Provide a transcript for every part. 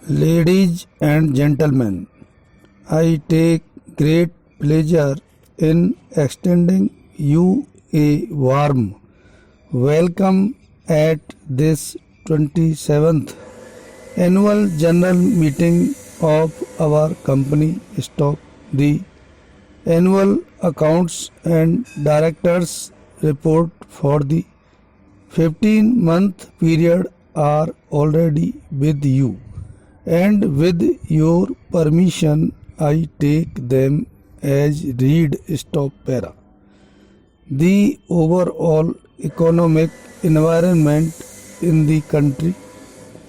Ladies and gentlemen, I take great pleasure in extending you a warm welcome at this 27th annual general meeting of our company stock. The annual accounts and directors report for the 15-month period are already with you, and with your permission I take them as read. Stop para. The overall economic environment in the country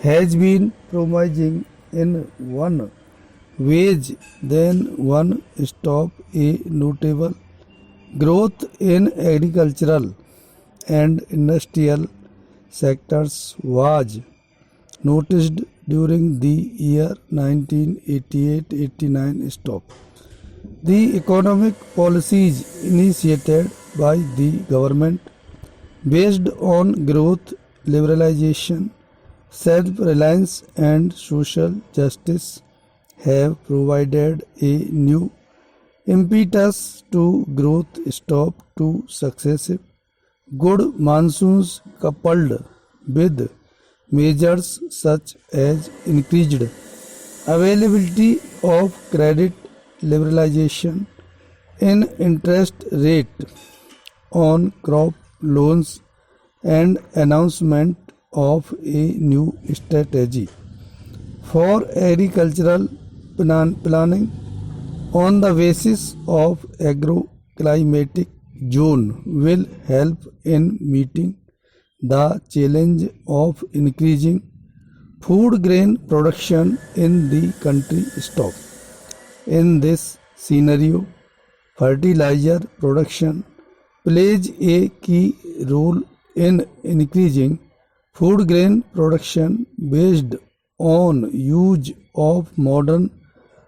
has been promising in one ways, then one stop. A notable growth in agricultural and industrial sectors was noticed during the year 1988-89. Stop. The economic policies initiated by the government based on growth, liberalization, self-reliance and social justice have provided a new impetus to growth. Stop. To successive good monsoons coupled with measures such as increased availability of credit, liberalization in interest rate on crop loans and announcement of a new strategy for agricultural planning on the basis of agroclimatic zone will help in meeting the challenge of increasing food grain production in the country. Stop. In this scenario, fertilizer production plays a key role in increasing food grain production based on use of modern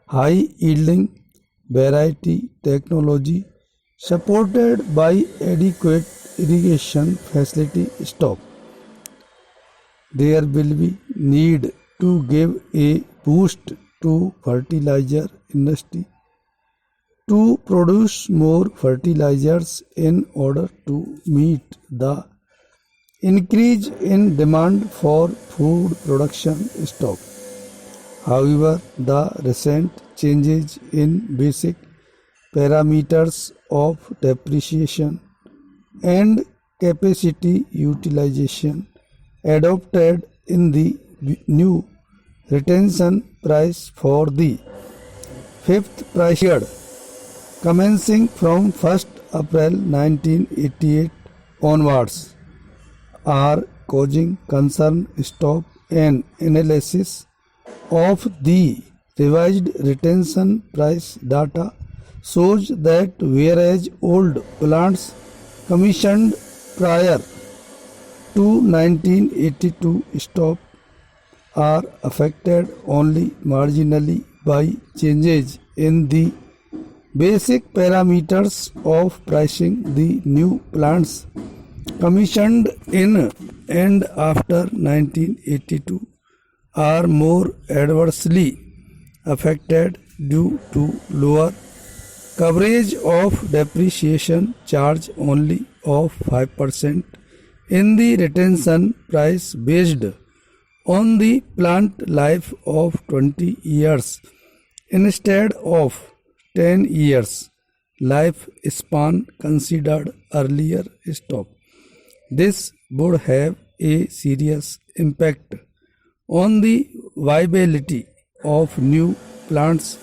high-yielding variety technology supported by adequate irrigation facility. Stop. There will be need to give a boost to fertilizer industry to produce more fertilizers in order to meet the increase in demand for food production. Stop. However, the recent changes in basic parameters of depreciation and capacity utilization adopted in the new retention price for the fifth price period commencing from 1st April 1988 onwards are causing concern. Stop. An analysis of the revised retention price data shows that whereas old plants commissioned prior to 1982 stop are affected only marginally by changes in the basic parameters of pricing, the new plants commissioned in and after 1982 are more adversely affected due to lower coverage of depreciation charge only of 5% in the retention price based on the plant life of 20 years instead of 10 years life span considered earlier. Stop. This would have a serious impact on the viability of new plants.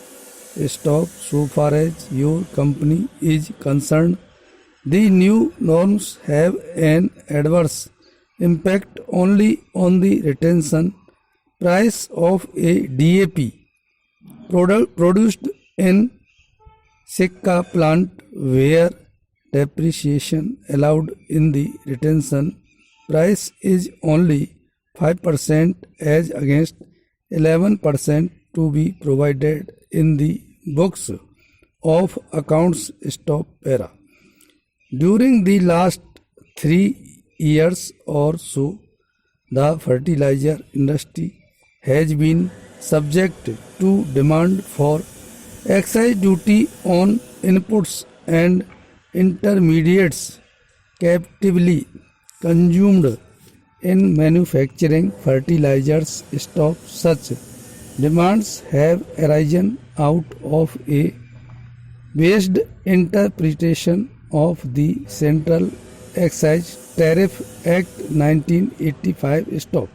Stop. So far as your company is concerned, the new norms have an adverse impact only on the retention price of a DAP product produced in Sikka plant, where depreciation allowed in the retention price is only 5% as against 11% to be provided in the books of accounts. Stop para. During the last 3 years or so, the fertilizer industry has been subject to demand for excise duty on inputs and intermediates captively consumed in manufacturing fertilizers stop. Such demands have arisen out of a based interpretation of the Central Excise Tariff Act 1985 stop.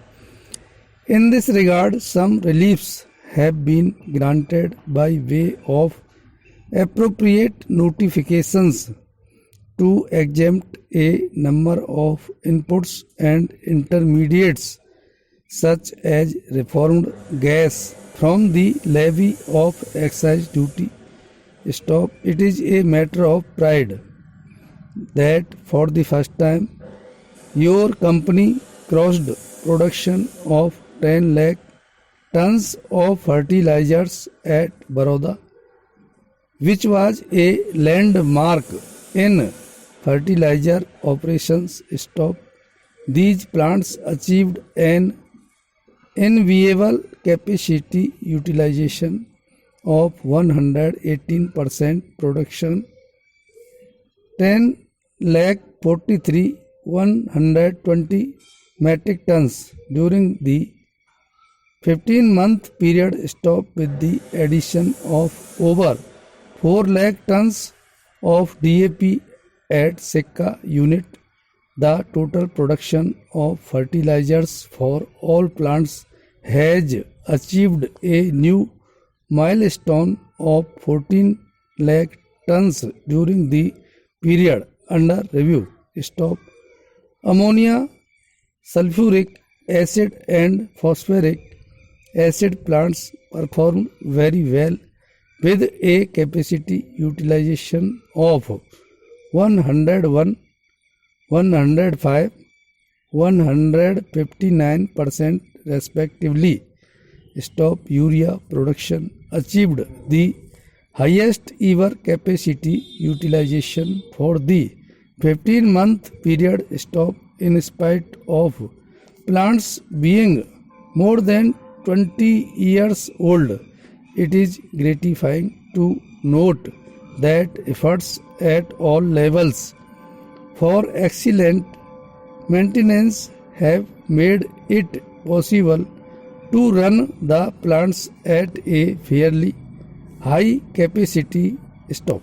In this regard, some reliefs have been granted by way of appropriate notifications to exempt a number of inputs and intermediates such as reformed gas from the levy of excise duty. Stop. It is a matter of pride that for the first time your company crossed production of 10 lakh tons of fertilizers at Baroda, which was a landmark in fertilizer operations. Stop. These plants achieved an enviable capacity utilization of 118% production 10 lakh 43,120 metric tons during the 15-month period. Stop. With the addition of over 4 lakh tons of DAP at Sikka unit, the total production of fertilizers for all plants has achieved a new milestone of 14 lakh tons during the period under review. Stop. Ammonia, sulfuric acid and phosphoric acid plants performed very well with a capacity utilization of 101, 105, 159% respectively. Stop. Urea production achieved the highest ever capacity utilization for the 15-month period. Stop. In spite of plants being more than 20 years old, it is gratifying to note that efforts at all levels for excellent maintenance have made it possible to run the plants at a fairly high capacity. Stop.